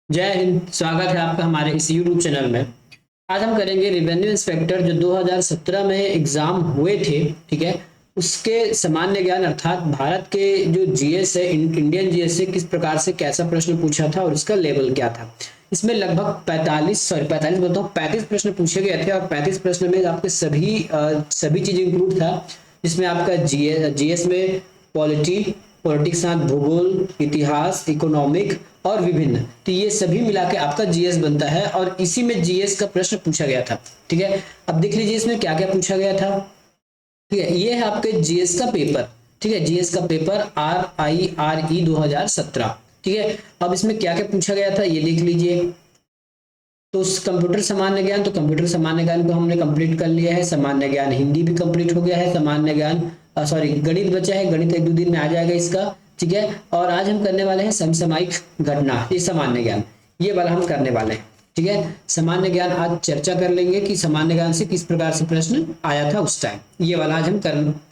जय हिंद। स्वागत है आपका हमारे इस यूट्यूब चैनल में। आज हम करेंगे रेवेन्यू इंस्पेक्टर जो 2017 में एग्जाम हुए थे। ठीक है, उसके सामान्य ज्ञान अर्थात भारत के जो जीएस है, इंडियन जीएस से किस प्रकार से कैसा प्रश्न पूछा था और इसका लेवल क्या था। इसमें लगभग 45 बोलता हूँ 35 प्रश्न पूछे गए थे और 35 प्रश्न में आपके सभी चीज इंक्लूड था, जिसमें आपका जीएस में पॉलिटी पॉलिटिक्स साथ भूगोल, इतिहास, इकोनॉमिक और विभिन्न, तो ये सभी मिला के आपका जीएस बनता है और इसी में जीएस का प्रश्न पूछा गया था। ठीक है, अब देख लीजिए इसमें क्या क्या पूछा गया था। ठीक है, ये है आपके जीएस का पेपर। ठीक है, जीएस का पेपर RIRE 2017। ठीक है, अब इसमें क्या क्या पूछा गया था ये देख लीजिए। तो कंप्यूटर सामान्य ज्ञान, तो कंप्यूटर सामान्य ज्ञान को हमने कंप्लीट कर लिया है। सामान्य ज्ञान हिंदी भी कंप्लीट हो गया है। सामान्य ज्ञान सॉरी गणित बचा है, गणित एक दो दिन में आ जाएगा इसका। ठीक है, और आज हम करने वाले हैं समसामयिक घटना, ये सामान्य ज्ञान, ये वाला हम करने वाले हैं। ठीक है, सामान्य ज्ञान आज चर्चा कर लेंगे कि सामान्य ज्ञान से किस प्रकार से प्रश्न आया था उस टाइम, ये वाला आज हम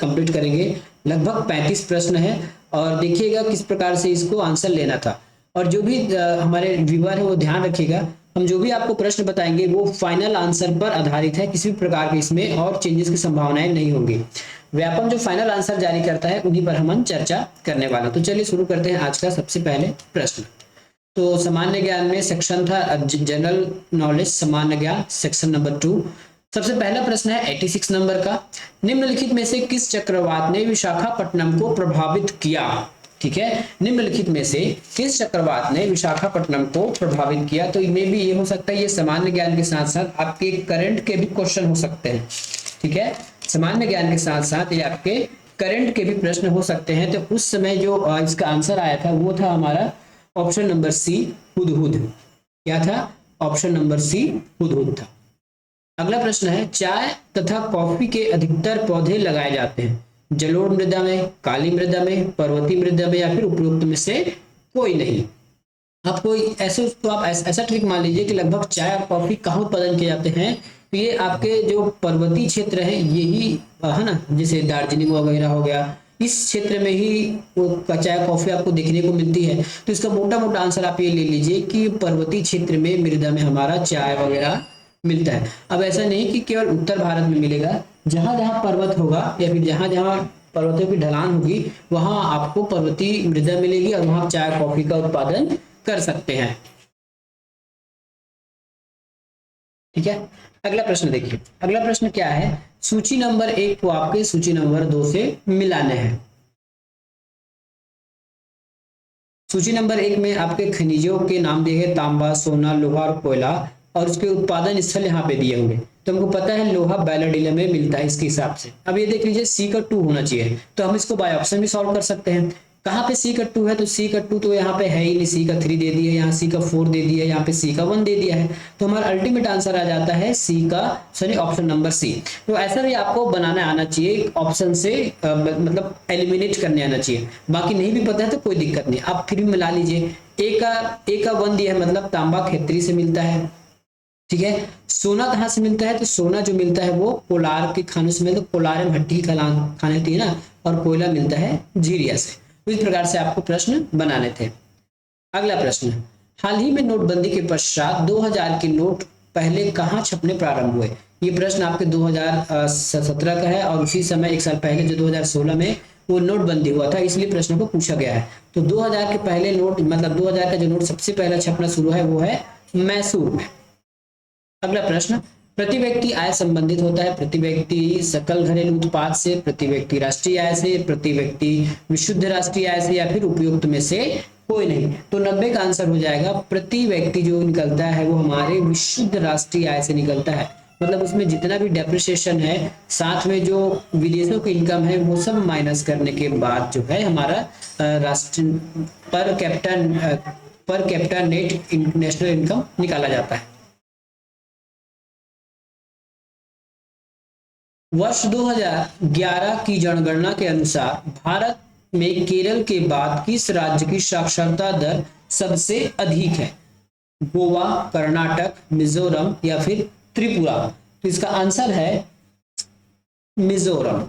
कंप्लीट करेंगे। लगभग 35 प्रश्न है और देखिएगा किस प्रकार से इसको आंसर लेना था। और जो भी हमारे व्यूअर है वो ध्यान रखिएगा, हम जो भी आपको प्रश्न बताएंगे वो फाइनल आंसर पर आधारित है, किसी भी प्रकार के इसमें और चेंजेस की संभावनाएं नहीं होंगी। व्यापम जो फाइनल आंसर जारी करता है उन्हीं पर हम चर्चा करने वाले। तो चलिए शुरू करते हैं आज का सबसे पहले प्रश्न। तो सामान्य ज्ञान में सेक्शन था जनरल नॉलेज सामान्य ज्ञान, सेक्शन नंबर 2। सबसे पहला प्रश्न है 86 नंबर का। निम्नलिखित में से किस चक्रवात ने विशाखापट्टनम को प्रभावित किया। ठीक है, निम्नलिखित में से किस चक्रवात ने विशाखापट्टनम को प्रभावित किया। तो इनमें भी ये हो सकता है, ये सामान्य ज्ञान के साथ साथ आपके करंट के भी क्वेश्चन हो सकते हैं। ठीक है, सामान्य ज्ञान के साथ साथ ये आपके करंट के भी प्रश्न हो सकते हैं। तो उस समय जो इसका आंसर आया था वो था हमारा ऑप्शन नंबर सी, हुदहुद। क्या था? ऑप्शन नंबर सी, हुदहुद था। अगला प्रश्न है, चाय तथा कॉफी के अधिकतर पौधे लगाए जाते हैं जलोढ़ मृदा में, काली मृदा में, पर्वतीय मृदा में या फिर उपरोक्त में से कोई नहीं। आपको ऐसे तो आप ऐसा ट्रिक मान लीजिए कि लगभग चाय और कॉफी कहाँ उत्पादन किए जाते हैं, तो ये आपके जो पर्वतीय क्षेत्र है यही है ना, जैसे दार्जिलिंग वगैरह हो गया, इस क्षेत्र में ही वो चाय कॉफी आपको देखने को मिलती है। तो इसका मोटा मोटा आंसर आप ये ले लीजिए कि पर्वतीय क्षेत्र में मृदा में हमारा चाय वगैरह मिलता है। अब ऐसा नहीं कि केवल उत्तर भारत में मिलेगा, जहां जहां पर्वत होगा या फिर जहां जहां पर्वतों की ढलान होगी वहां आपको पर्वतीय मृदा मिलेगी और वहां चाय कॉफी का उत्पादन कर सकते हैं। ठीक है, अगला प्रश्न देखिए। अगला प्रश्न क्या है, सूची नंबर 1 को आपके सूची नंबर 2 से मिलाने हैं। सूची नंबर 1 में आपके खनिजों के नाम दिए गए तांबा, सोना, लोहा और कोयला, और उसके उत्पादन स्थल यहाँ पे दिए होंगे। तो हमको पता है लोहा बैलेडिलम में मिलता है इसके हिसाब से। अब ये देख लीजिए सी का 2 होना चाहिए, तो हम इसको बाय ऑप्शन भी सॉल्व कर सकते हैं। कहाँ पे सी का 2 है, तो सी का 2 तो यहाँ पे है ही नहीं, सी का 3 दे दिया, यहाँ सी का 4 दे दिया, यहाँ पे सी का 1 दे दिया है। तो हमारा अल्टीमेट आंसर आ जाता है सी का, सॉरी ऑप्शन नंबर सी। तो ऐसा भी आपको बनाना आना चाहिए, ऑप्शन से मतलब एलिमिनेट करने आना चाहिए। बाकी नहीं भी पता है तो कोई दिक्कत नहीं, आप फिर भी मिला लीजिए। ए का 1 दिया है, मतलब तांबा खेतरी से मिलता है। ठीक है, सोना कहाँ से मिलता है, तो सोना जो मिलता है वो पोलार के खानों से मिलता है, पोलारियम भट्टी की खाने होती है ना, और कोयला मिलता है झीरिया से। तो इस प्रकार से आपको प्रश्न बनाने थे। अगला प्रश्न, हाल ही में नोटबंदी के पश्चात 2000 के नोट पहले कहाँ छपने प्रारंभ हुए। ये प्रश्न आपके 2017 का है और उसी समय एक साल पहले जो 2016 में वो नोटबंदी हुआ था, इसलिए प्रश्न को पूछा गया है। तो 2000 के पहले नोट, मतलब 2000 का जो नोट सबसे पहला छपना शुरू है वो है मैसूर में। अगला प्रश्न, प्रति व्यक्ति आय संबंधित होता है प्रति व्यक्ति सकल घरेलू उत्पाद से, प्रति व्यक्ति राष्ट्रीय आय से, प्रति व्यक्ति विशुद्ध राष्ट्रीय आय से या फिर उपयुक्त में से कोई नहीं। तो 90 का आंसर हो जाएगा प्रति व्यक्ति जो निकलता है वो हमारे विशुद्ध राष्ट्रीय आय से निकलता है। मतलब उसमें जितना भी डेप्रिसिएशन है, साथ में जो विदेशों की इनकम है, वो सब माइनस करने के बाद जो है हमारा राष्ट्र per capita net national income निकाला जाता है। वर्ष 2011 की जनगणना के अनुसार भारत में केरल के बाद किस राज्य की साक्षरता दर सबसे अधिक है। गोवा, कर्नाटक, मिजोरम या फिर त्रिपुरा। तो इसका आंसर है मिजोरम।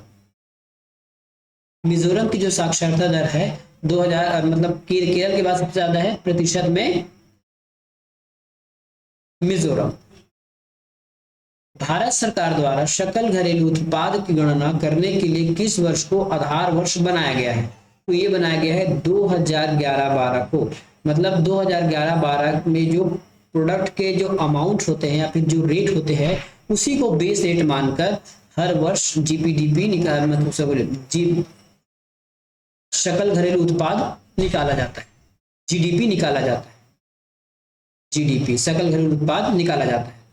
मिजोरम की जो साक्षरता दर है 2000, मतलब केरल के बाद सबसे ज्यादा है प्रतिशत में मिजोरम। भारत सरकार द्वारा सकल घरेलू उत्पाद की गणना करने के लिए किस वर्ष को आधार वर्ष बनाया गया है? तो ये बनाया गया है 2011-12 को। मतलब 2011-12 में जो प्रोडक्ट के जो अमाउंट होते हैं या फिर जो रेट होते हैं उसी को बेस रेट मानकर हर वर्ष जीपीडीपी निकाल मतलब जी सकल घरेलू उत्पाद निकाला जाता है, जीडीपी निकाला जाता है, जीडीपी सकल घरेलू उत्पाद निकाला जाता है।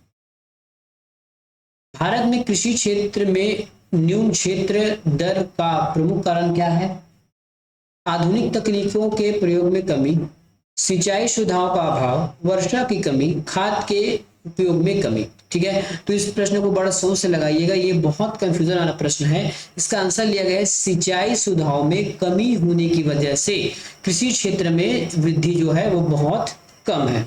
भारत में कृषि क्षेत्र में न्यून क्षेत्र दर का प्रमुख कारण क्या है? आधुनिक तकनीकों के प्रयोग में कमी, सिंचाई सुविधाओं का अभाव, वर्षा की कमी, खाद के उपयोग में कमी। ठीक है, तो इस प्रश्न को बड़ा सोच से लगाइएगा, ये बहुत कंफ्यूजन वाला प्रश्न है। इसका आंसर लिया गया है सिंचाई सुविधाओं में कमी होने की वजह से कृषि क्षेत्र में वृद्धि जो है वो बहुत कम है।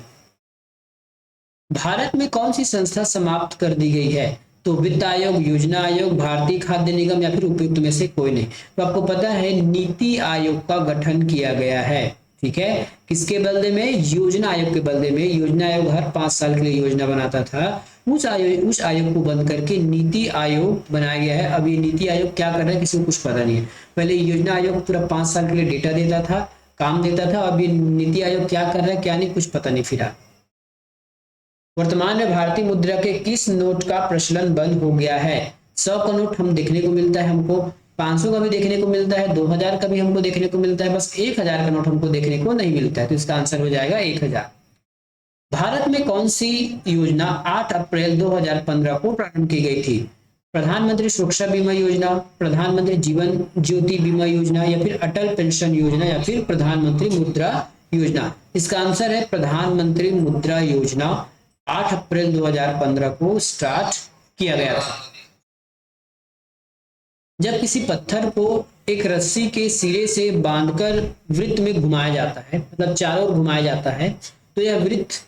भारत में कौन सी संस्था समाप्त कर दी गई है? तो वित्त आयोग, योजना आयोग, भारतीय खाद्य निगम या फिर उपयुक्त में से कोई नहीं। तो आपको पता है नीति आयोग का गठन किया गया है। ठीक है, किसके बदले में? योजना आयोग के बदले में। योजना आयोग हर 5 साल के लिए योजना बनाता था, उस आयोग को बंद करके नीति आयोग बनाया गया है। अब ये नीति आयोग क्या कर रहा है किसी को कुछ पता नहीं है। पहले योजना आयोग पूरा 5 साल के लिए डेटा देता था, काम देता था। अब ये नीति आयोग क्या कर रहा है क्या नहीं कुछ पता नहीं फिर। वर्तमान में भारतीय मुद्रा के किस नोट का प्रचलन बंद हो गया है? 100 का नोट हम देखने को मिलता है, हमको 500 का भी देखने को मिलता है, 2000 का भी हमको देखने को मिलता है, बस 1000 का नोट हमको देखने को नहीं मिलता है। तो इसका आंसर हो जाएगा 1000। भारत में कौन सी योजना 8 अप्रैल 2015 को प्रारंभ की गई थी? प्रधानमंत्री सुरक्षा बीमा योजना, प्रधानमंत्री जीवन ज्योति बीमा योजना या फिर अटल पेंशन योजना या फिर प्रधानमंत्री मुद्रा योजना? इसका आंसर है प्रधानमंत्री मुद्रा योजना। 8 अप्रैल 2015 को स्टार्ट किया गया था। जब किसी पत्थर को एक रस्सी के सिरे से बांधकर वृत्त में घुमाया जाता है, मतलब चारों ओर घुमाया जाता है, तो यह वृत्त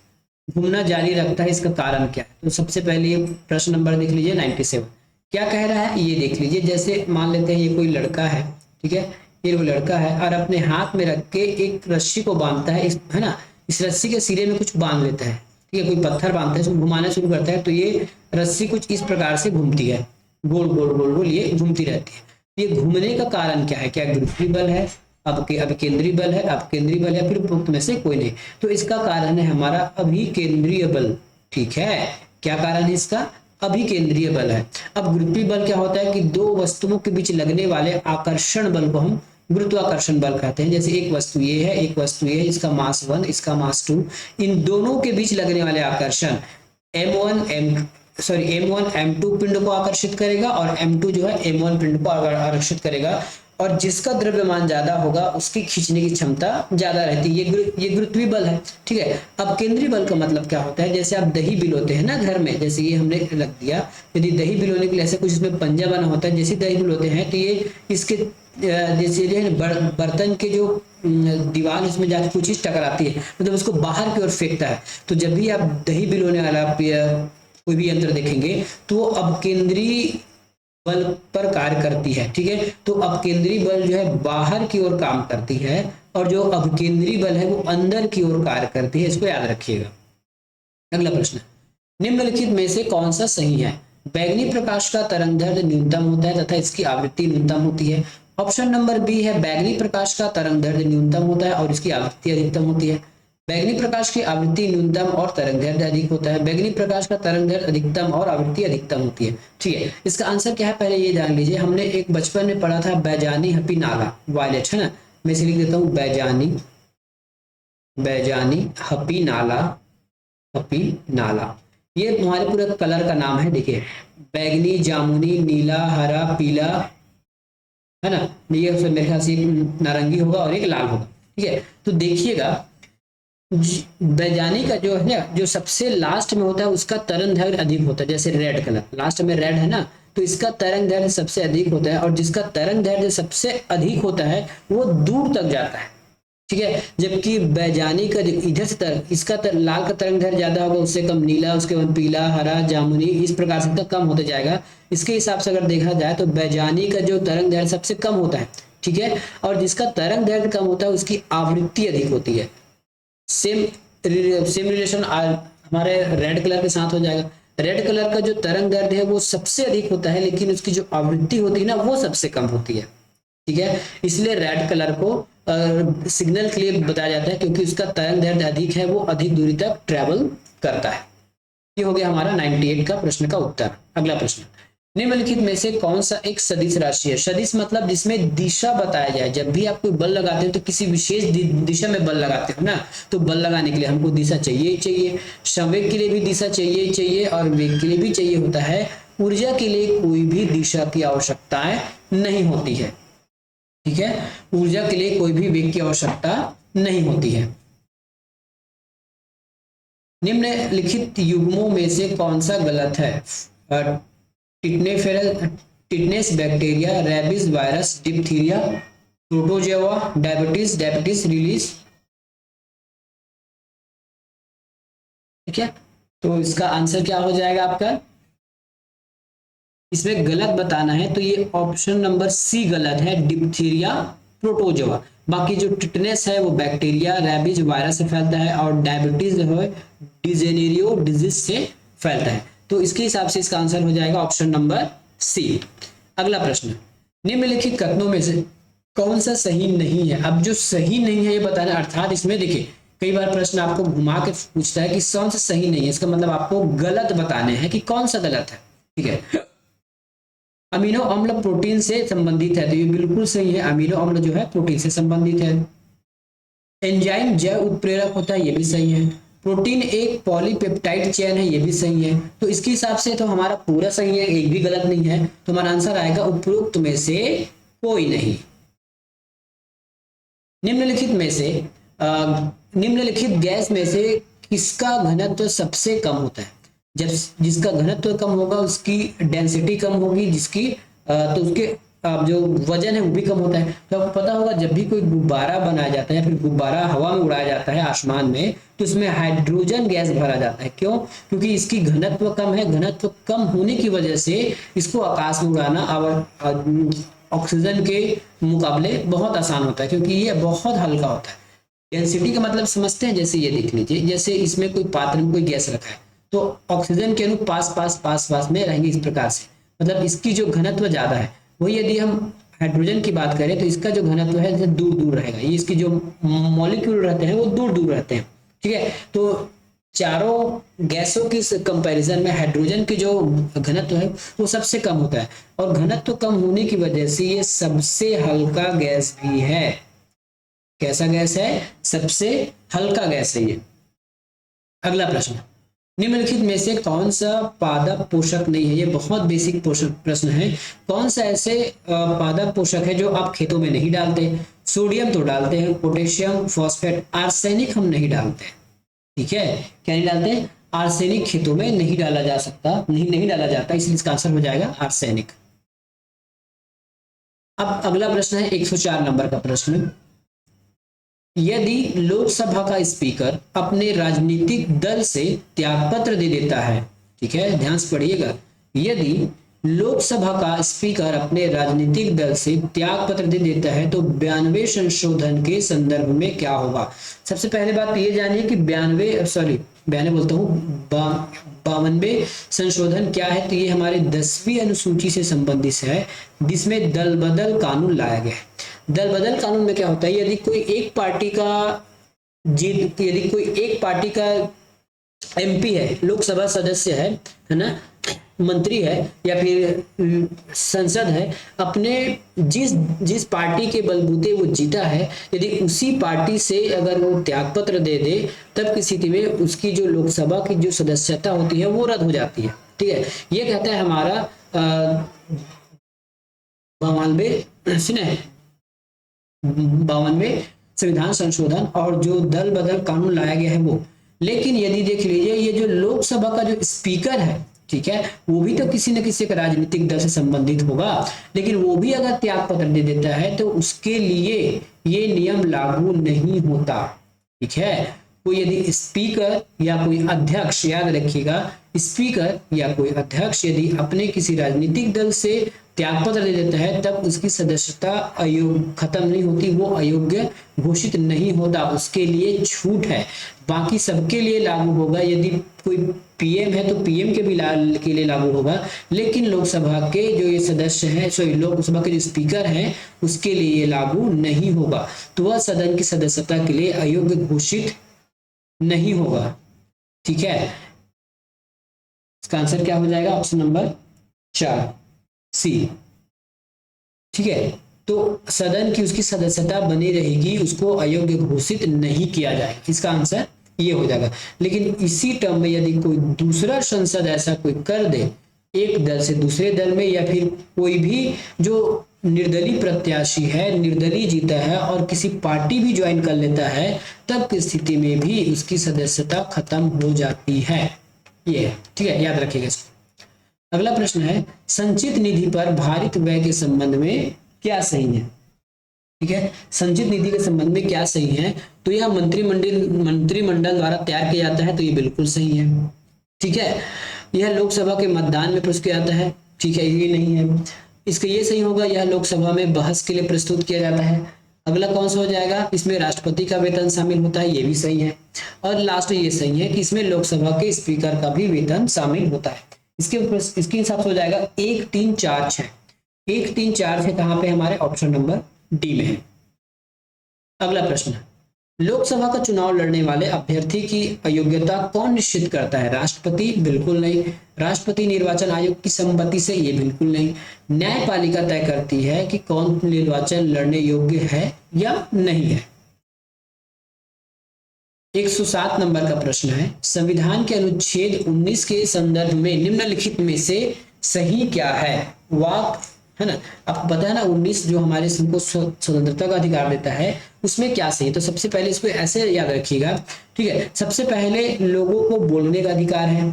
घूमना जारी रखता है, इसका कारण क्या है? तो सबसे पहले ये प्रश्न नंबर देख लीजिए 97। क्या कह रहा है ये देख लीजिए। जैसे मान लेते हैं ये कोई लड़का है, ठीक है, ये वो लड़का है और अपने हाथ में रख के एक रस्सी को बांधता है, है ना, इस रस्सी के सिरे में कुछ बांध लेता है, ठीक है, कोई पत्थर बांधता है, इसको घुमाना शुरू करता है, तो ये रस्सी कुछ इस प्रकार से घूमती है, गोल गोल गोल गोल ये घूमती रहती है। ये घूमने का कारण क्या है? क्या गुरुत्वीय बल है, अभिकेंद्रीय बल है, अपकेंद्रीय बल है, फिर उपरोक्त में से कोई नहीं? तो इसका कारण है हमारा अभिकेंद्रीय बल। ठीक है, क्या कारण है इसका? अभिकेंद्रीय बल है। अब गुरुत्वीय बल क्या होता है कि दो वस्तुओं के बीच लगने वाले आकर्षण बल को हम गुरुत्वाकर्षण बल कहते हैं। जैसे एक वस्तु ये है, एक वस्तु ये है, इसका मास 1, इसका मास 2, इन दोनों के बीच लगने वाले आकर्षण M1 M2 पिंड को आकर्षित करेगा और M2 जो है M1 पिंड को आकर्षित करेगा, और जिसका द्रव्यमान ज्यादा होगा उसकी खींचने की क्षमता ज्यादा रहती है। ये गुरुत्वीय बल है। ठीक है, अब केंद्रीय बल का मतलब क्या होता है? जैसे आप दही बिलोते हैं ना घर में, जैसे ये हमने रख दिया, यदि दही बिलोने के लिए ऐसे कुछ इसमें पंजा बना होता है, जैसे दही बिलोते हैं तो ये इसके जैसे जो है बर्तन के जो दीवार उसमें जाकर कुछ चीज टकराती है, मतलब उसको बाहर की ओर फेंकता है। तो जब भी आप दही बिलोने वाला कोई भी यंत्र देखेंगे तो वो अपकेंद्रीय बल पर कार्य करती है। ठीक है, तो अपकेंद्रीय बल जो है बाहर की ओर काम करती है और जो अभिकेंद्रीय बल है वो अंदर की ओर कार्य करती है। इसको याद रखिएगा। अगला प्रश्न, निम्नलिखित में से कौन सा सही है? बैगनी प्रकाश का तरंगदैर्घ्य न्यूनतम होता है तथा इसकी आवृत्ति न्यूनतम होती है। ऑप्शन नंबर बी है बैगनी प्रकाश का तरंगदैर्घ्य न्यूनतम होता है और इसकी आवृत्ति अधिकतम होती है। बैगनी प्रकाश की आवृत्ति न्यूनतम और तरंगदैर्घ्य अधिक होता है। बैगनी प्रकाश का तरंगदैर्घ्य अधिकतम और आवृत्ति अधिकतम होती है। ठीक है, इसका आंसर क्या है पहले ये जान लीजिए। हमने एक बचपन में पढ़ा था बैजानी हपी नाला वायलेट, है ना, मैं इसे लिख देता हूँ बैजानी हपी नाला। ये हमारे पूरे कलर का नाम है। देखिए, बैगनी, जामुनी, नीला, हरा, पीला, है ना, ये मेरे ख्याल से नारंगी होगा और एक लाल होगा। ठीक है, तो देखिएगा बैजानी का जो है ना, जो सबसे लास्ट में होता है उसका तरंगदैर्घ्य अधिक होता है। जैसे रेड कलर लास्ट में रेड है ना, तो इसका तरंगदैर्घ्य सबसे अधिक होता है और जिसका तरंगदैर्घ्य सबसे अधिक होता है वो दूर तक जाता है। ठीक है, जबकि बैजानी का इधर से इसका लाल का तरंगदैर्घ्य ज्यादा होगा, उससे कम नीला, उसके बाद पीला, हरा, जामुनी, इस प्रकार से कम होता जाएगा। इसके हिसाब से अगर देखा जाए तो बैजानी का जो तरंगदैर्घ्य सबसे कम होता है। ठीक है, और जिसका तरंगदैर्घ्य कम होता है उसकी आवृत्ति अधिक होती है। सेम रिलेशन हमारे रेड कलर के साथ हो जाएगा। रेड कलर का जो तरंग दैर्ध्य है वो सबसे अधिक होता है, लेकिन उसकी जो आवृत्ति होती है ना वो सबसे कम होती है, ठीक है। इसलिए रेड कलर को सिग्नल के लिए बताया जाता है, क्योंकि उसका तरंग दैर्ध्य अधिक है, वो अधिक दूरी तक ट्रेवल करता है। ये हो गया हमारा 98 का प्रश्न का उत्तर। अगला प्रश्न, निम्नलिखित में से कौन सा एक सदिश राशि है? सदिश मतलब जिसमें दिशा बताया जाए। जब भी आप कोई बल लगाते हो तो किसी विशेष दिशा में बल लगाते हो ना, तो बल लगाने के लिए हमको दिशा चाहिए ही चाहिए। संवेग के लिए भी दिशा चाहिए ही चाहिए और वेग के लिए भी चाहिए होता है। ऊर्जा के लिए कोई भी दिशा की आवश्यकताएं नहीं होती है, ठीक है। ऊर्जा के लिए कोई भी वेग की आवश्यकता नहीं होती है। निम्नलिखित युग्मों में से कौन सा गलत है? Tetanus bacteria, rabies virus, diphtheria, protozoa, diabetes release, ठीक है। तो इसका आंसर क्या हो जाएगा आपका? इसमें गलत बताना है तो ये ऑप्शन नंबर सी गलत है, डिप्थीरिया प्रोटोजोआ। बाकी जो टिटनेस है वो बैक्टीरिया रेबीज वायरस से फैलता है और डायबिटीज है डिजेनेरियो डिजीज से फैलता है। तो इसके हिसाब से इसका आंसर हो जाएगा ऑप्शन नंबर सी। अगला प्रश्न, निम्नलिखित कथनों में से कौन सा सही नहीं है? अब जो सही नहीं है ये बताना, अर्थात इसमें देखिए कई बार प्रश्न आपको घुमा के पूछता है कि कौन सा सही नहीं है, इसका मतलब आपको गलत बताने हैं कि कौन सा गलत है, ठीक है। अमीनो अम्ल प्रोटीन से संबंधित है, तो ये बिल्कुल सही है, अमीनो अम्ल जो है प्रोटीन से संबंधित है। एंजाइम जैव उत्प्रेरक होता है, ये भी सही है। प्रोटीन एक पॉलीपेप्टाइड चेन है, ये भी सही है। तो इसके हिसाब से तो हमारा पूरा सही है, एक भी गलत नहीं है। तो हमारा आंसर आएगा उपरोक्त में से कोई नहीं। निम्नलिखित में से निम्नलिखित गैस में से किसका घनत्व सबसे कम होता है? जब जिसका घनत्व कम होगा उसकी डेंसिटी कम होगी, जिसकी तो उसके जो वजन है वो भी कम होता है। तो आपको पता होगा जब भी कोई गुब्बारा बनाया जाता है या फिर गुब्बारा हवा में उड़ाया जाता है आसमान में, तो इसमें हाइड्रोजन गैस भरा जाता है। क्यों? क्योंकि इसकी घनत्व कम है। घनत्व कम होने की वजह से इसको आकाश में उड़ाना ऑक्सीजन के मुकाबले बहुत आसान होता है, क्योंकि ये बहुत हल्का होता है। डेंसिटी का मतलब समझते हैं? जैसे ये देख लीजिए, जैसे इसमें कोई पात्र में कोई गैस रखा है तो ऑक्सीजन के अणु पास पास पास पास में रहेंगे इस प्रकार से, मतलब इसकी जो घनत्व ज्यादा है। वही यदि हम हाइड्रोजन की बात करें तो इसका जो घनत्व है दूर दूर रहेगा, ये इसकी जो मॉलिक्यूल रहते हैं वो दूर दूर रहते हैं, ठीक है। तो चारों गैसों की कंपैरिजन में हाइड्रोजन की जो घनत्व है वो सबसे कम होता है, और घनत्व कम होने की वजह से ये सबसे हल्का गैस भी है। कैसा गैस है? सबसे हल्का गैस है ये। अगला प्रश्न, निम्नलिखित में से कौन सा पादप पोषक नहीं है? ये बहुत बेसिक पोषक प्रश्न है। कौन सा ऐसे पादप पोषक है जो आप खेतों में नहीं डालते? सोडियम तो डालते हैं, पोटेशियम, फॉस्फेट, आर्सेनिक हम नहीं डालते, ठीक है। क्या नहीं डालते? आर्सेनिक खेतों में नहीं डाला जा सकता, नहीं डाला जाता, इसलिए इसका आंसर हो जाएगा आर्सेनिक। अब अगला प्रश्न है 104 नंबर का प्रश्न, यदि लोकसभा का स्पीकर अपने राजनीतिक दल से त्यागपत्र दे देता है, ठीक है, ध्यान से पढ़िएगा, यदि लोकसभा का स्पीकर अपने राजनीतिक दल से त्यागपत्र दे देता है तो 92 संशोधन के संदर्भ में क्या होगा? सबसे पहले बात ये जानिए कि 52 संशोधन क्या है। तो ये हमारे 10वीं अनुसूची से संबंधित है, जिसमें दल बदल कानून लाया गया है। दल बदल कानून में क्या होता है, यदि कोई एक पार्टी का एमपी है, लोकसभा सदस्य है ना, मंत्री है या फिर संसद है, अपने जिस पार्टी के बलबूते वो जीता है, यदि उसी पार्टी से अगर वो त्यागपत्र दे दे, तब की स्थिति में उसकी जो लोकसभा की जो सदस्यता होती है वो रद्द हो जाती है, ठीक है। ये कहता है हमारा 52 संविधान संशोधन, और जो दल बदल कानून लाया गया है वो। लेकिन यदि देख लीजिए, ये जो लोकसभा का जो स्पीकर है, ठीक है, वो भी तो किसी न किसी एक राजनीतिक दल से संबंधित होगा, लेकिन वो भी अगर त्यागपत्र दे देता है तो उसके लिए ये नियम लागू नहीं होता, ठीक है। कोई यदि स्पीकर या कोई अध्यक्ष, याद रखिएगा, स्पीकर या कोई अध्यक्ष यदि अपने किसी राजनीतिक दल से त्यागपत्र दे देता है तब उसकी सदस्यता अयोग्य खत्म नहीं होती, वो अयोग्य घोषित नहीं होता, उसके लिए छूट है। बाकी सबके लिए लागू होगा, यदि कोई पीएम है तो पीएम के भी के लिए लागू होगा, लेकिन लोकसभा के जो ये सदस्य हैं, सॉरी लोकसभा के जो स्पीकर हैं उसके लिए ये लागू नहीं होगा, तो वह सदन की सदस्यता के लिए अयोग्य घोषित नहीं होगा। ठीक है, इसका आंसर क्या हो जाएगा? ऑप्शन नंबर 4 सी। ठीक है, तो सदन की उसकी सदस्यता बनी रहेगी, उसको अयोग्य घोषित नहीं किया जाएगा, इसका आंसर ये हो जाएगा। लेकिन इसी टर्म में यदि कोई दूसरा संसद ऐसा कोई कर दे, एक दल से दूसरे दल में, या फिर कोई भी जो निर्दलीय प्रत्याशी है, निर्दलीय जीता है और किसी पार्टी भी ज्वाइन कर लेता है, तब की स्थिति में भी उसकी सदस्यता खत्म हो जाती है। ये ठीक है, याद रखिएगा इसको। अगला प्रश्न है, संचित निधि पर भारित व्यय के संबंध में क्या सही है? ठीक है, संचित निधि के संबंध में क्या सही है? तो यह मंत्रिमंडल द्वारा तैयार किया जाता है, तो ये बिल्कुल सही है। ठीक है, यह लोकसभा के मतदान में प्रस्तुत किया जाता है, ठीक है, ये नहीं है। इसका ये सही होगा, यह लोकसभा में बहस के लिए प्रस्तुत किया जाता है। अगला कौन सा हो जाएगा? इसमें राष्ट्रपति का वेतन शामिल होता है, ये भी सही है। और लास्ट ये सही है कि इसमें लोकसभा के स्पीकर का भी वेतन शामिल होता है। इसके हिसाब से हो जाएगा 1 3 4 6। 1 3 4 6 कहां पे? हमारे ऑप्शन नंबर डी में है। अगला प्रश्न, लोकसभा का चुनाव लड़ने वाले अभ्यर्थी की अयोग्यता कौन निश्चित करता है? राष्ट्रपति? बिल्कुल नहीं। राष्ट्रपति निर्वाचन आयोग की सम्मति से? ये बिल्कुल नहीं। न्यायपालिका तय करती है कि कौन निर्वाचन लड़ने योग्य है या नहीं है। 107 नंबर का प्रश्न है, संविधान के अनुच्छेद 19 के संदर्भ में निम्नलिखित में से सही क्या है? वाक है ना, आपको पता है ना 19 जो हमारे सबको स्वतंत्रता का अधिकार देता है, उसमें क्या सही? तो सबसे पहले इसको ऐसे याद रखिएगा। ठीक है, सबसे पहले लोगों को बोलने का अधिकार है।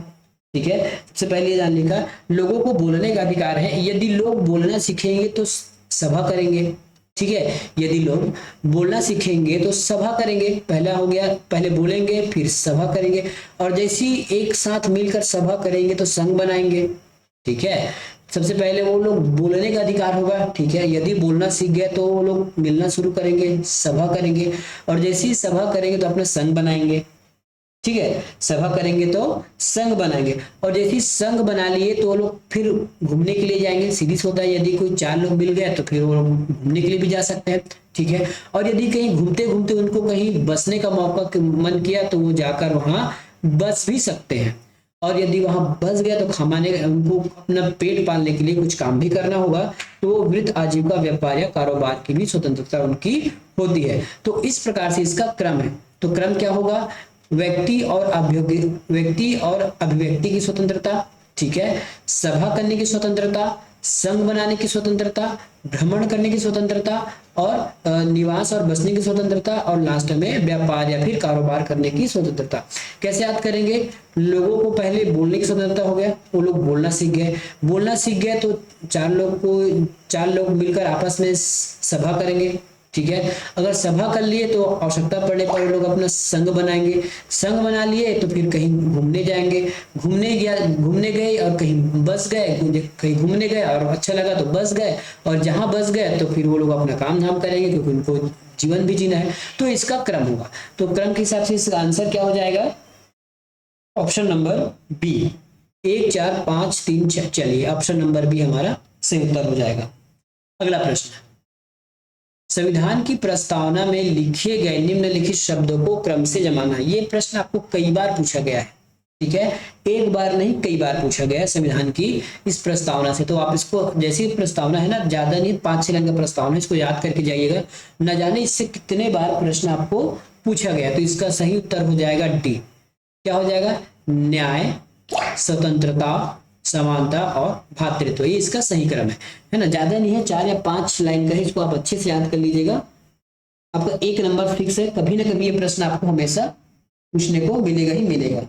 ठीक है, सबसे पहले ये जानने का, लोगों को बोलने का अधिकार है। यदि लोग बोलना सीखेंगे तो सभा करेंगे। ठीक है, यदि लोग बोलना सीखेंगे तो सभा करेंगे। पहला हो गया, पहले बोलेंगे फिर सभा करेंगे, और जैसी एक साथ मिलकर सभा करेंगे तो संघ बनाएंगे। ठीक है, सबसे पहले वो लोग बोलने का अधिकार होगा। ठीक है, यदि बोलना सीख गए तो वो लोग मिलना शुरू करेंगे, सभा करेंगे, और जैसे ही सभा करेंगे तो अपना संघ बनाएंगे। ठीक है, सभा करेंगे तो संघ बनाएंगे, और जैसे ही संघ बना लिए तो वो लोग फिर घूमने के लिए जाएंगे। सीधी सी होता है, यदि कोई 4 लोग मिल गए तो फिर वो लोग घूमने के लिए भी जा सकते हैं। ठीक है, और यदि कहीं घूमते घूमते उनको कहीं बसने का मौका मन किया तो वो जाकर वहां बस भी सकते हैं, और यदि वहां बस गया तो खाने उनको अपना पेट पालने के लिए कुछ काम भी करना होगा, तो वो वृत्त आजीविका व्यापार या कारोबार की भी स्वतंत्रता उनकी होती है। तो इस प्रकार से इसका क्रम है। तो क्रम क्या होगा? व्यक्ति और अभिव्यक्ति की स्वतंत्रता, ठीक है, सभा करने की स्वतंत्रता, संघ बनाने की स्वतंत्रता, भ्रमण करने की स्वतंत्रता, और निवास और बसने की स्वतंत्रता, और लास्ट में व्यापार या फिर कारोबार करने की स्वतंत्रता। कैसे याद करेंगे? लोगों को पहले बोलने की स्वतंत्रता हो गया, वो लोग बोलना सीख गए तो 4 लोग मिलकर आपस में सभा करेंगे। ठीक है, अगर सभा कर लिए तो आवश्यकता पड़ने पर वो लोग अपना संघ बनाएंगे। संघ बना लिए तो फिर कहीं घूमने जाएंगे, घूमने गए और कहीं बस गए, कहीं घूमने गए और अच्छा लगा तो बस गए, और जहां बस गए तो फिर वो लोग अपना काम धाम करेंगे क्योंकि उनको जीवन भी जीना है। तो इसका क्रम होगा। तो क्रम के हिसाब से इसका आंसर क्या हो जाएगा? Option number B, 1 4 5 3 6। चलिए, ऑप्शन नंबर बी हमारा सही उत्तर हो जाएगा। अगला प्रश्न, संविधान की प्रस्तावना में लिखे गए निम्नलिखित शब्दों को क्रम से जमाना। ये प्रश्न आपको कई बार पूछा गया है। ठीक है, एक बार नहीं कई बार पूछा गया है संविधान की इस प्रस्तावना से। तो आप इसको, जैसी प्रस्तावना है ना, ज्यादा नहीं 5-6 लाइन का प्रस्तावना, इसको याद करके जाइएगा, न जाने इससे कितने बार प्रश्न आपको पूछा गया। तो इसका सही उत्तर हो जाएगा डी। क्या हो जाएगा? न्याय, स्वतंत्रता, समानता और भातृत्व। ये इसका सही क्रम है ना, ज्यादा नहीं है, 4 या 5 लाइन का है। इसको आप अच्छे से याद कर लीजिएगा, आपका 1 नंबर फिक्स है। कभी ना कभी ये प्रश्न आपको हमेशा पूछने को मिलेगा ही मिलेगा।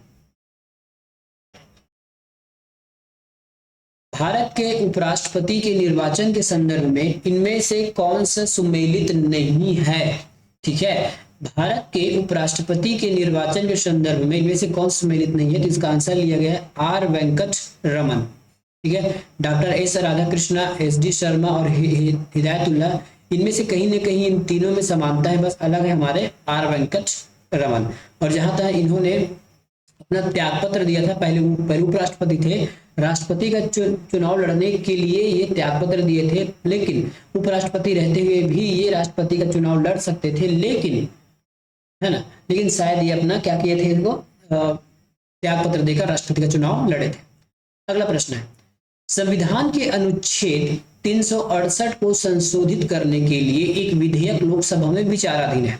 भारत के उपराष्ट्रपति के निर्वाचन के संदर्भ में इनमें से कौन सा सुमेलित नहीं है? ठीक है, भारत के उपराष्ट्रपति के निर्वाचन के संदर्भ में इनमें से कौन सम्मिलित नहीं है? तो इसका आंसर लिया गया है आर वेंकट रमन। ठीक है, doctor S Radhakrishna, S D Sharma और हिदायतुल्लाह, इनमें से कहीं ना कहीं इन तीनों में समानता है, बस अलग है हमारे आर वेंकट रमन। और जहां तक इन्होंने अपना त्याग पत्र दिया था, पहले उपराष्ट्रपति थे, राष्ट्रपति का चुनाव लड़ने के लिए ये त्याग पत्र दिए थे, लेकिन उपराष्ट्रपति रहते हुए भी ये राष्ट्रपति का चुनाव लड़ सकते थे, लेकिन है ना, लेकिन शायद ये अपना क्या किए थे, इनको त्याग पत्र देकर राष्ट्रपति का चुनाव लड़े थे। अगला प्रश्न है, संविधान के अनुच्छेद 368 को संशोधित करने के लिए एक विधेयक लोकसभा में विचाराधीन है।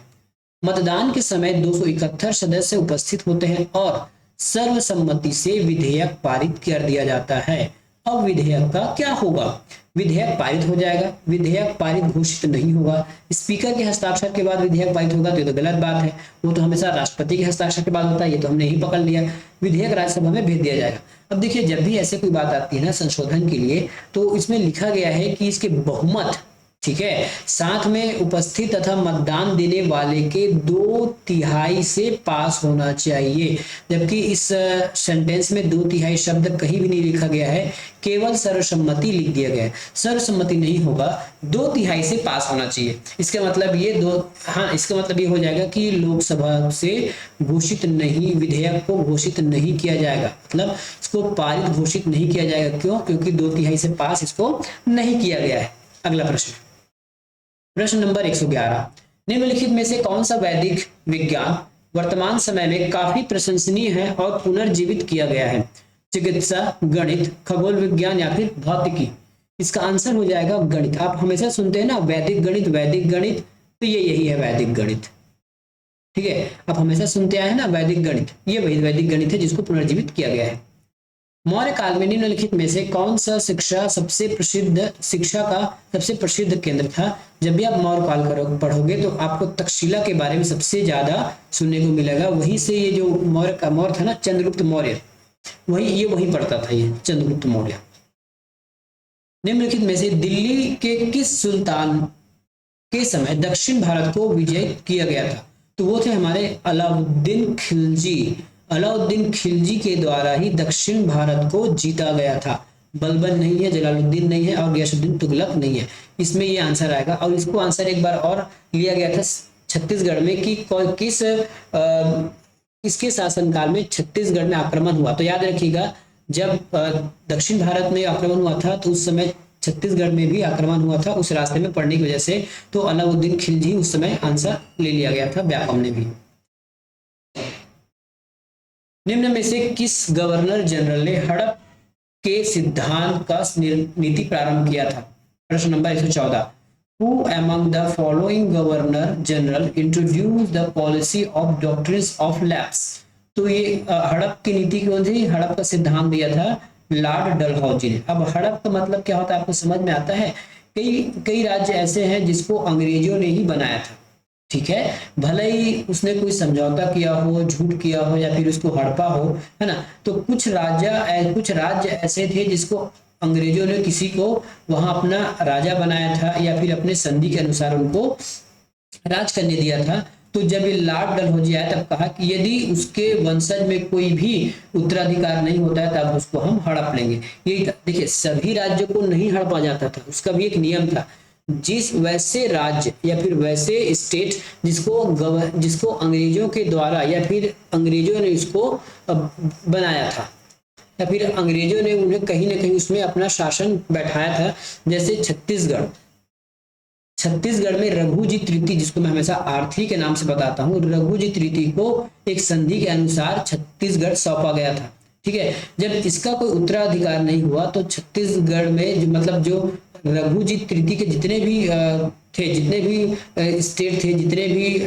मतदान के समय 271 सदस्य उपस्थित होते हैं और सर्वसम्मति से विधेयक पारित कर दिया जाता है। अब विधेयक का क्या होगा? विधेयक पारित हो जाएगा, विधेयक पारित घोषित नहीं होगा, स्पीकर के हस्ताक्षर के बाद विधेयक पारित होगा, तो ये तो गलत बात है, वो तो हमेशा राष्ट्रपति के हस्ताक्षर के बाद होता है, ये तो हमने ही पकड़ लिया। विधेयक राज्यसभा में भेज दिया जाएगा। अब देखिए, जब भी ऐसे कोई बात आती है ना संशोधन के लिए, तो इसमें लिखा गया है कि इसके बहुमत, ठीक है, साथ में उपस्थित तथा मतदान देने वाले के 2/3 से पास होना चाहिए, जबकि इस सेंटेंस में 2/3 शब्द कहीं भी नहीं लिखा गया है, केवल सर्वसम्मति लिख दिया गया है। सर्वसम्मति नहीं होगा, 2/3 से पास होना चाहिए। इसका मतलब ये इसका मतलब ये हो जाएगा कि लोकसभा से घोषित नहीं, विधेयक को घोषित नहीं किया जाएगा, मतलब इसको पारित घोषित नहीं किया जाएगा। क्यों? क्योंकि 2/3 से पास इसको नहीं किया गया है। अगला प्रश्न नंबर 111, निम्नलिखित में से कौन सा वैदिक विज्ञान वर्तमान समय में काफी प्रशंसनीय है और पुनर्जीवित किया गया है? चिकित्सा, गणित, खगोल विज्ञान या फिर भौतिकी? इसका आंसर हो जाएगा गणित। आप हमेशा सुनते हैं ना वैदिक गणित, वैदिक गणित, तो ये यही है वैदिक गणित। ठीक है, आप हमेशा सुनते आए हैं ना वैदिक गणित, ये वही वैदिक गणित है जिसको पुनर्जीवित किया गया है। मौर्य काल में निम्नलिखित में से कौन सा शिक्षा का सबसे प्रसिद्ध केंद्र था? जब भी आप मौर्य काल पढ़ोगे तो आपको तक्षशिला के बारे में सबसे ज्यादा सुनने को मिलेगा। वहीं से ये जो मौर्य था ना, चंद्रगुप्त मौर्य, वहीं पढ़ता था ये चंद्रगुप्त मौर्य। निम्नलिखित में से दिल्ली के किस सुल्तान के समय दक्षिण भारत को विजय किया गया था? तो वो थे हमारे अलाउद्दीन खिलजी। अलाउद्दीन खिलजी के द्वारा ही दक्षिण भारत को जीता गया था। बलबन नहीं है, जलालुद्दीन नहीं है और गियासुद्दीन तुगलक नहीं है। इसमें ये आंसर आएगा। और इसको आंसर एक बार और लिया गया था छत्तीसगढ़ में कि किसके शासनकाल में छत्तीसगढ़ में आक्रमण हुआ। तो याद रखिएगा, जब दक्षिण भारत में आक्रमण हुआ था तो उस समय छत्तीसगढ़ में भी आक्रमण हुआ था उस रास्ते में पड़ने की वजह से। तो अलाउद्दीन खिलजी उस समय आंसर ले लिया गया था व्यापम ने भी। निम्न में से किस गवर्नर जनरल ने हड़प के सिद्धांत का नीति प्रारंभ किया था? प्रश्न number 114, Who among the following governor general introduced the policy of doctrines of lapse? तो ये हड़प की नीति कौन थी? हड़प का सिद्धांत दिया था लॉर्ड डलहौजी ने। अब हड़प का मतलब क्या होता है आपको समझ में आता है? कई राज्य ऐसे हैं जिसको अंग्रेजों ने ही बनाया था, ठीक है, भले ही उसने कोई समझौता किया हो, झूठ किया हो या फिर उसको हड़पा हो, है ना। तो कुछ राज्य ऐसे थे जिसको अंग्रेजों ने किसी को वहां अपना राजा बनाया था या फिर अपने संधि के अनुसार उनको राज करने दिया था। तो जब ये लॉर्ड डलहौजी आया तब कहा कि यदि उसके वंशज में कोई भी उत्तराधिकार नहीं होता है तब उसको हम हड़प लेंगे। ये देखिए, सभी राज्यों को नहीं हड़पा जाता था, उसका भी एक नियम था। जिस वैसे राज्य या फिर वैसे स्टेट जिसको अंग्रेजों के द्वारा या फिर अंग्रेजों ने इसको बनाया था या फिर अंग्रेजों ने उन्हें कहीं ना कहीं उसमें अपना शासन बैठाया था, जैसे छत्तीसगढ़ में रघुजी तृतीय, जिसको मैं हमेशा आर्थी के नाम से बताता हूँ, रघुजी तृतीय को एक संधि के अनुसार छत्तीसगढ़ सौंपा गया था। ठीक है, जब इसका कोई उत्तराधिकार नहीं हुआ तो छत्तीसगढ़ में जो रघुजी तृतीय के जितने भी स्टेट थे, जितने भी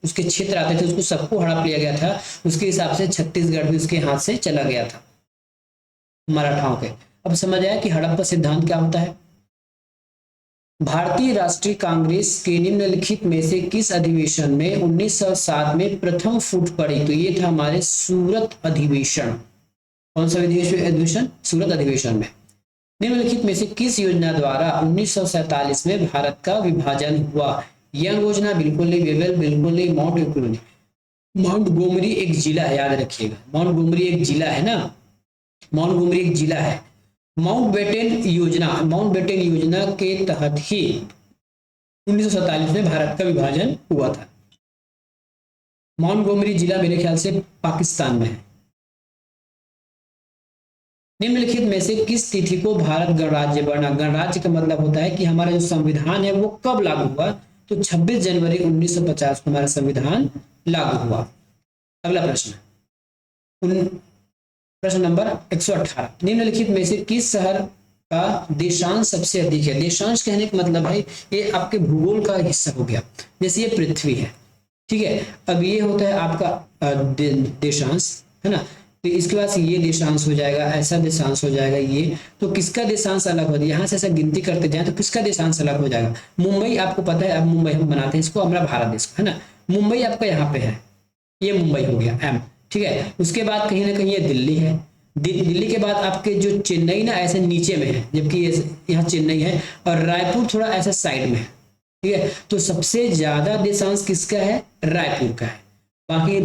उसके क्षेत्र आते थे, उसको सबको हड़प लिया गया था। उसके हिसाब से छत्तीसगढ़ भी उसके हाथ से चला गया था मराठाओं के। अब समझ आया कि हड़प का सिद्धांत क्या होता है। भारतीय राष्ट्रीय कांग्रेस के निम्नलिखित में से किस अधिवेशन में 1907 में प्रथम फूट पड़ी? तो ये था हमारे सूरत अधिवेशन। कौन सा अधिवेशन? सूरत अधिवेशन में। निम्नलिखित में से किस योजना द्वारा 1947 में भारत का विभाजन हुआ? यंग योजना बिल्कुल नहीं, वेवेल बिल्कुल नहीं, माउंट बिल्कुल नहीं। माउंट गोमरी एक जिला है, याद रखिएगा, माउंट गोमरी एक जिला है ना, माउंट गोमरी एक जिला है। माउंट बेटन योजना के तहत ही 1947 में भारत का विभाजन हुआ था। माउंट गोमरी जिला मेरे ख्याल से पाकिस्तान में है। निम्नलिखित में से किस तिथि को भारत गणराज्य बना? गणराज्य का मतलब होता है कि हमारा जो संविधान है वो कब लागू हुआ, तो 26 जनवरी 1950 को हमारा संविधान लागू हुआ। अगला प्रश्न, प्रश्न नंबर 118, निम्नलिखित में से किस शहर का देशांश सबसे अधिक है? देशांश कहने का मतलब है ये आपके भूगोल का हिस्सा हो गया, जैसे ये पृथ्वी है, ठीक है। अब ये होता है आपका देशांश, है ना, तो इसके बाद ये देशांश हो जाएगा, ऐसा देशांश हो जाएगा ये, तो किसका देशांश अलग हो, यहाँ से ऐसा गिनती करते जाए तो किसका देशांश अलग हो जाएगा? मुंबई आपको पता है, अब मुंबई हम बनाते हैं इसको हमारा भारत देश का, है ना, मुंबई आपका यहाँ पे है, ये मुंबई हो गया एम, ठीक है। उसके बाद कहीं ना कहीं ये दिल्ली है, दिल्ली के बाद आपके जो चेन्नई ना ऐसे नीचे में है, जबकि यहाँ चेन्नई है, और रायपुर थोड़ा ऐसा साइड में है, ठीक है। तो सबसे ज्यादा देशांश किसका है? रायपुर का है। बाकी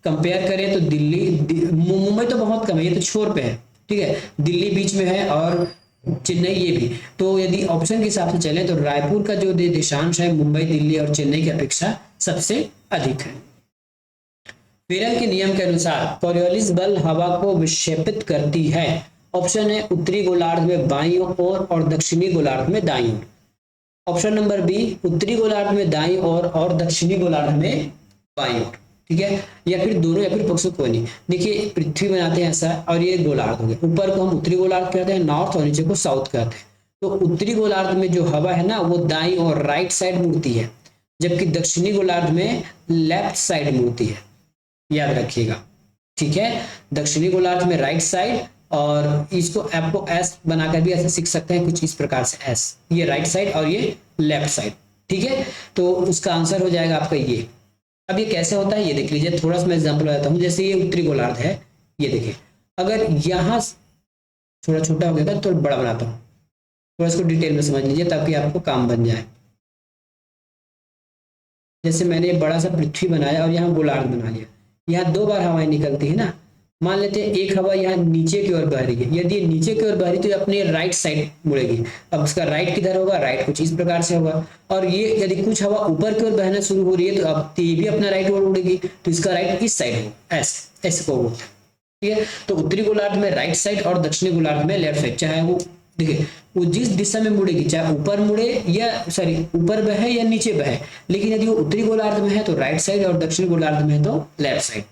कंपेयर करें तो दिल्ली, मुंबई तो बहुत कम है, ये तो छोर पे है, ठीक है, दिल्ली बीच में है और चेन्नई ये भी। तो यदि ऑप्शन के हिसाब से चले तो रायपुर का जो देशांश है मुंबई, दिल्ली और चेन्नई की अपेक्षा सबसे अधिक है। फेरल के नियम के अनुसार कोरियोलिस बल हवा को विक्षेपित करती है। ऑप्शन है उत्तरी गोलार्ध में बाईं ओर और दक्षिणी गोलार्ध में दाईं ओर। ऑप्शन नंबर बी, उत्तरी गोलार्ध में दाईं ओर और दक्षिणी गोलार्ध में बाईं ओर, ठीक है, या फिर दोनों, या फिर पक्षों कोई नहीं। देखिए पृथ्वी बनाते हैं ऐसा, और ये गोलार्ध हो गया, ऊपर को हम उत्तरी गोलार्ध कहते हैं नॉर्थ, और नीचे को साउथ कहते हैं। तो उत्तरी गोलार्ध में जो हवा है ना वो दाईं और राइट साइड मुड़ती है, जबकि दक्षिणी गोलार्ध में लेफ्ट साइड मुड़ती है, याद रखिएगा, ठीक है। दक्षिणी गोलार्ध में राइट साइड, और इसको आपको एस बनाकर भी ऐसे सीख सकते हैं कुछ इस प्रकार से, एस, ये राइट साइड और ये लेफ्ट साइड, ठीक है। तो उसका आंसर हो जाएगा आपका ये। अब ये कैसे होता है ये देख लीजिए, थोड़ा सा मैं एग्जांपल बताता हूँ। जैसे ये उत्तरी गोलार्ध है, ये देखिए, अगर यहाँ थोड़ा छोटा हो गया तो बड़ा बनाता हूँ, थोड़ा इसको डिटेल में समझ लीजिए ताकि आपको काम बन जाए। जैसे मैंने बड़ा सा पृथ्वी बनाया और यहाँ गोलार्ध बना लिया, यहाँ दो बार हवाएं निकलती है ना, मान लेते हैं एक हवा यहाँ नीचे की ओर बह रही है, यदि नीचे की ओर बह रही तो अपने राइट साइड मुड़ेगी। अब उसका राइट किधर होगा? राइट कुछ इस प्रकार से होगा। और ये यदि कुछ हवा ऊपर की ओर बहना शुरू हो रही है तो अब ये भी अपना राइट ओर उड़ेगी, तो इसका राइट इस साइड होगा, ऐसे को बोलते हैं, ठीक है। तो उत्तरी गोलार्ध में राइट साइड और दक्षिणी गोलार्ध में लेफ्ट साइड, चाहे वो देखिए वो जिस दिशा में मुड़ेगी, चाहे ऊपर मुड़े या सॉरी ऊपर बहे या नीचे बहे, लेकिन यदि वो उत्तरी गोलार्ध में है तो राइट साइड और दक्षिणी गोलार्ध में है तो लेफ्ट साइड।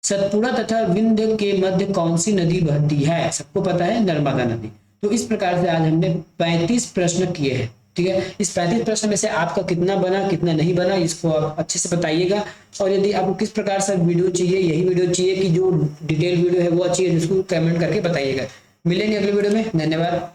सतपुड़ा तथा विंध्य के मध्य कौन सी नदी बहती है? सबको पता है, नर्मदा नदी। तो इस प्रकार से आज हमने 35 प्रश्न किए हैं, ठीक है। इस 35 प्रश्न में से आपका कितना बना कितना नहीं बना इसको आप अच्छे से बताइएगा। और यदि आपको किस प्रकार से वीडियो चाहिए, यही वीडियो चाहिए कि जो डिटेल वीडियो है वो अच्छी है, जिसको कमेंट करके बताइएगा। मिलेंगे अगले वीडियो में, धन्यवाद।